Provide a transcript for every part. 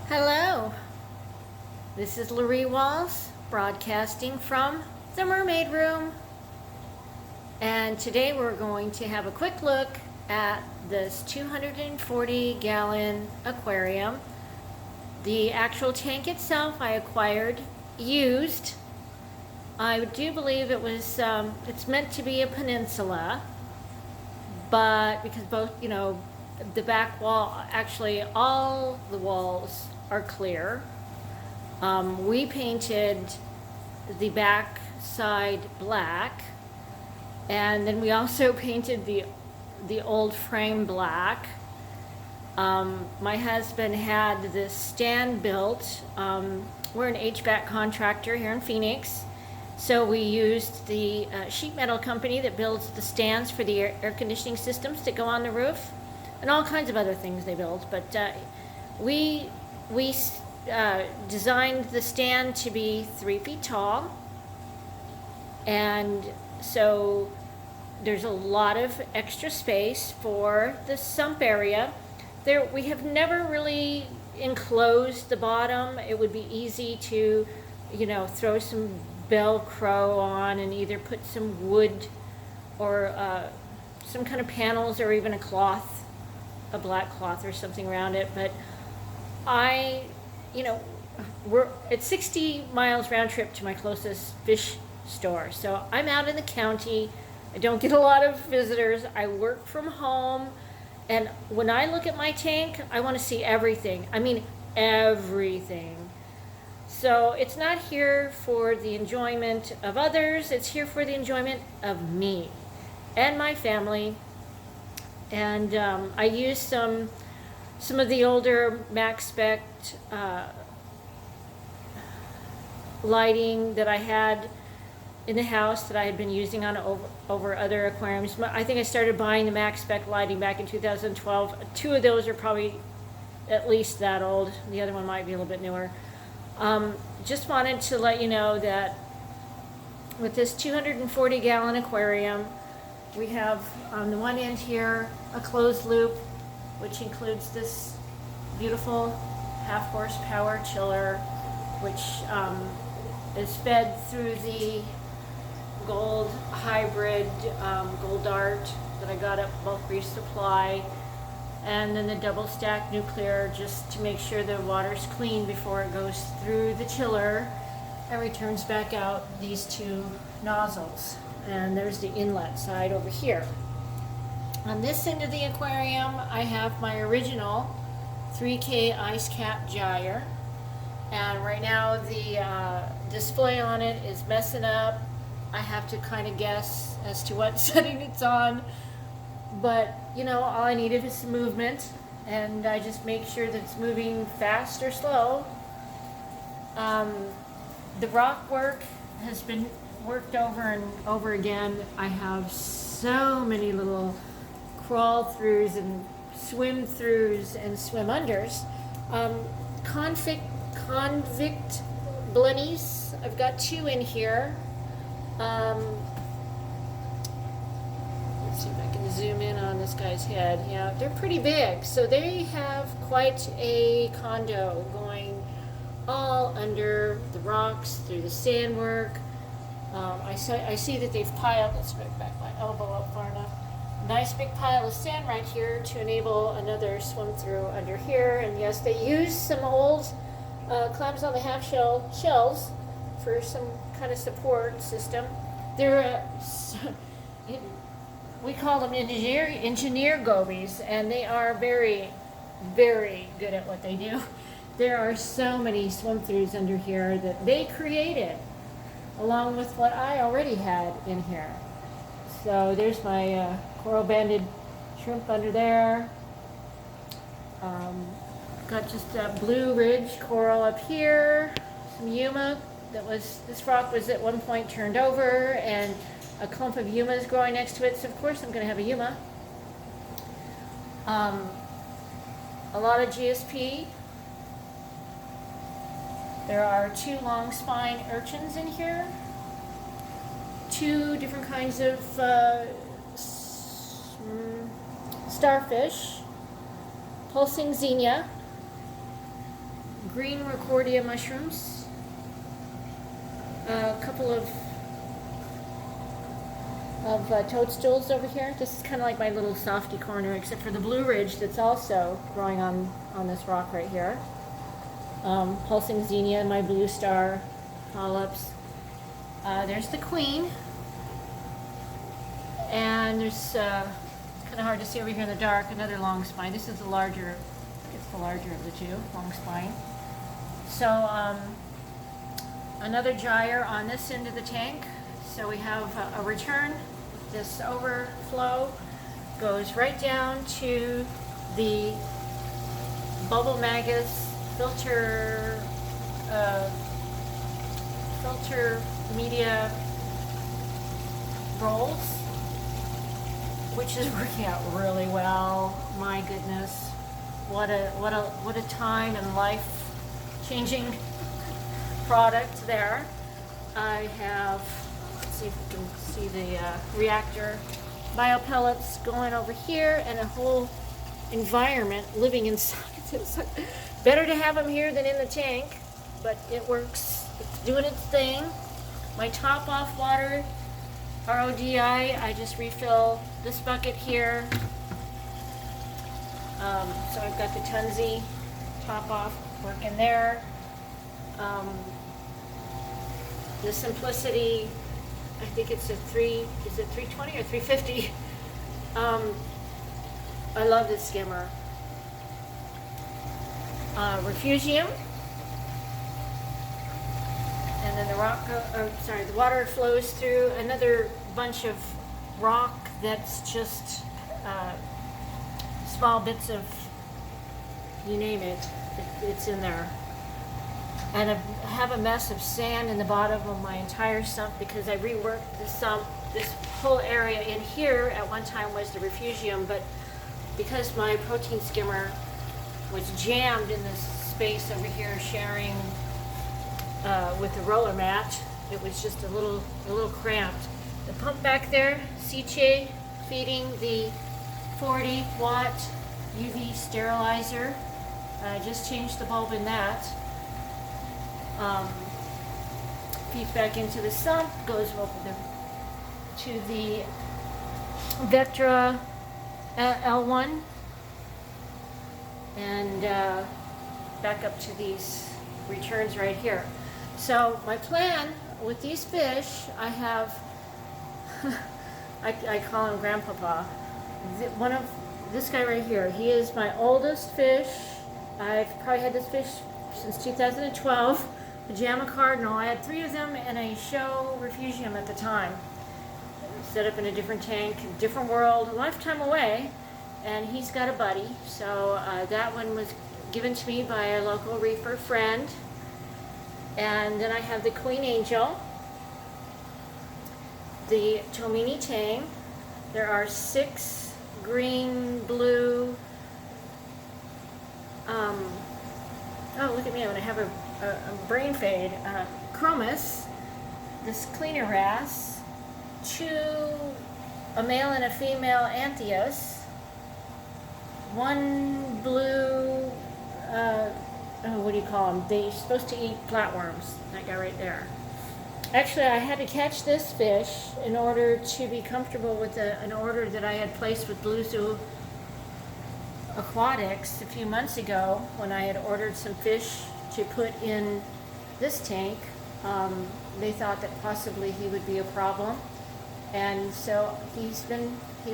Hello, this is Laree Walls broadcasting from the Mermaid Room, and today we're going to have a quick look at this 240-gallon aquarium. The actual tank itself I acquired used. I do believe it was, it's meant to be a peninsula, but because both, the back wall, actually all the walls are clear. We painted the back side black, and then we also painted the old frame black. My husband had this stand built. We're an HVAC contractor here in Phoenix, so we used the sheet metal company that builds the stands for the air conditioning systems that go on the roof, and all kinds of other things they build. But we designed the stand to be 3 feet tall, and so there's a lot of extra space for the sump area. We have never really enclosed the bottom. It would be easy to, throw some Velcro on and either put some wood or some kind of panels or even a cloth, a black cloth or something around it. But it's 60 miles round trip to my closest fish store. So I'm out in the county. I don't get a lot of visitors. I work from home. And when I look at my tank, I want to see everything. I mean, everything. So it's not here for the enjoyment of others. It's here for the enjoyment of me and my family. And I used some of the older max spec lighting that I had in the house that I had been using on over other aquariums. I think I started buying the max spec lighting back in 2012. 2 of those are probably at least that old. The other one might be a little bit newer. Just wanted to let you know that with this 240-gallon aquarium, we have on the one end here a closed loop, which includes this beautiful half-horsepower chiller, which is fed through the gold hybrid gold dart that I got at bulk resupply, and then the double stack nuclear, just to make sure the water's clean before it goes through the chiller and returns back out these 2 nozzles. And there's the inlet side over here. On this end of the aquarium, I have my original 3K ice cap gyre, and right now the display on it is messing up. I have to kind of guess as to what setting it's on, but all I needed is some movement, and I just make sure that it's moving fast or slow. The rock work has been worked over and over again. I have so many little crawl throughs and swim throughs and swim unders. Convict blennies, I've got 2 in here. Let's see if I can zoom in on this guy's head. Yeah, they're pretty big, so they have quite a condo going all under the rocks, through the sandwork. I see that they've piled, let's bring back my elbow up far enough, nice big pile of sand right here to enable another swim through under here. And yes, they use some old clams on the half shells for some kind of support system. They're we call them engineer gobies, and they are very, very good at what they do. There are so many swim throughs under here that they created, along with what I already had in here. So there's my coral banded shrimp under there. Got just a blue ridge coral up here, some yuma. This rock was at one point turned over, and a clump of yuma is growing next to it, so of course I'm going to have a yuma. A lot of GSP. There are 2 long spine urchins in here, 2 different kinds of starfish, pulsing xenia, green Recordia mushrooms, a couple of toadstools over here. This is kind of like my little softy corner, except for the Blue Ridge that's also growing on this rock right here. Pulsing zinnia, my blue star polyps. There's the queen. And there's, it's kind of hard to see over here in the dark, another long spine. This is the larger, it's the larger of the two, long spine. So another gyre on this end of the tank. So we have a return. This overflow goes right down to the bubble magus filter media rolls, which is working out really well. My goodness, what a time and life changing product there. I have, let's see if we can see the reactor biopellets going over here, and a whole environment living inside. It's better to have them here than in the tank, but it works. It's doing its thing. My top off water, RODI, I just refill this bucket here. So I've got the Tunzi top off working there. The Simplicity, I think it's a 320 or 350? I love this skimmer. Refugium. And then the water flows through another bunch of rock that's just small bits of, you name it, it's in there. And I have a mess of sand in the bottom of my entire sump because I reworked the sump. This whole area in here at one time was the refugium, but because my protein skimmer was jammed in this space over here sharing with the roller mat, it was just a little cramped. The pump back there, Siche, feeding the 40-watt UV sterilizer. I just changed the bulb in that. Feeds back into the sump, goes over to the Vectra L1, and back up to these returns right here. So my plan with these fish, I have, I call him Grandpapa. This guy right here, he is my oldest fish. I've probably had this fish since 2012. Pajama Cardinal. I had 3 of them in a show refugium at the time. Set up in a different tank, different world, a lifetime away, and he's got a buddy. So that one was given to me by a local reefer friend. And then I have the Queen Angel, the Tomini Tang. There are 6 green, blue, oh, look at me, I'm gonna have a brain fade. Chromis, this cleaner wrasse, 2, a male and a female Anthias, 1 blue, oh, what do you call them? They're supposed to eat flatworms, that guy right there. Actually, I had to catch this fish in order to be comfortable with an order that I had placed with Blue Zoo Aquatics a few months ago when I had ordered some fish to put in this tank. They thought that possibly he would be a problem, and so he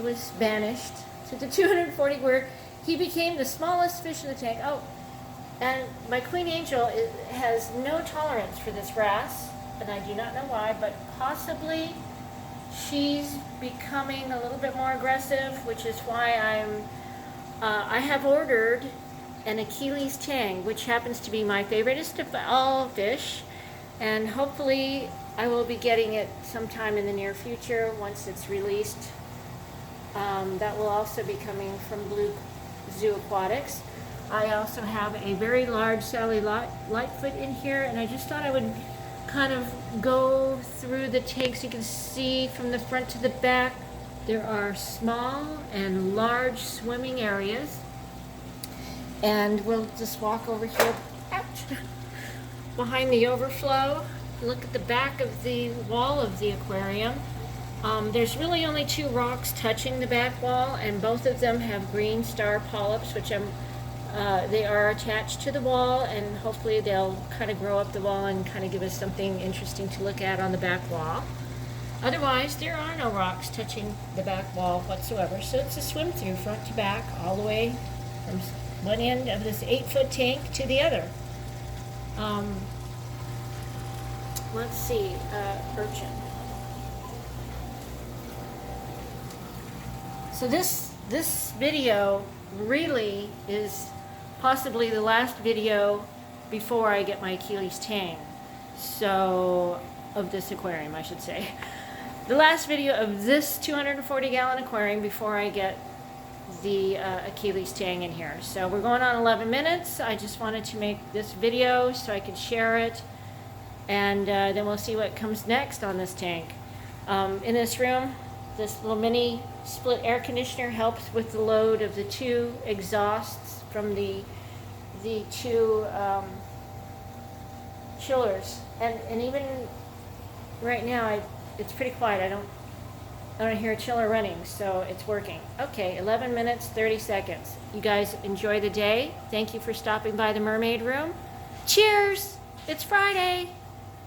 was banished to the 240, where he became the smallest fish in the tank. Oh, and my Queen Angel has no tolerance for this wrasse, and I do not know why, but possibly she's becoming a little bit more aggressive, which is why I have ordered an Achilles tang, which happens to be my favoriteest of all fish, and hopefully I will be getting it sometime in the near future once it's released. That will also be coming from Blue Zoo Aquatics. I also have a very large Sally Lightfoot in here, and I just thought I would kind of go through the tank so you can see from the front to the back. There are small and large swimming areas, and we'll just walk over here. Ow. behind the overflow. Look at the back of the wall of the aquarium. There's really only 2 rocks touching the back wall, and both of them have green star polyps, which they are attached to the wall, and hopefully they'll kind of grow up the wall and kind of give us something interesting to look at on the back wall. Otherwise, there are no rocks touching the back wall whatsoever, so it's a swim through front to back, all the way from one end of this 8-foot tank to the other. Let's see, urchin. So this video really is possibly the last video before I get my Achilles tang. So, of this aquarium, I should say. The last video of this 240-gallon aquarium before I get the Achilles tang in here. So we're going on 11 minutes. I just wanted to make this video so I could share it, and then we'll see what comes next on this tank. In this room, this little mini split air conditioner helps with the load of the 2 exhausts from the 2 chillers, and even right now it's pretty quiet. I don't hear a chiller running, so it's working. Okay, 11 minutes 30 seconds. You guys enjoy the day. Thank you for stopping by the Mermaid Room. Cheers! It's Friday.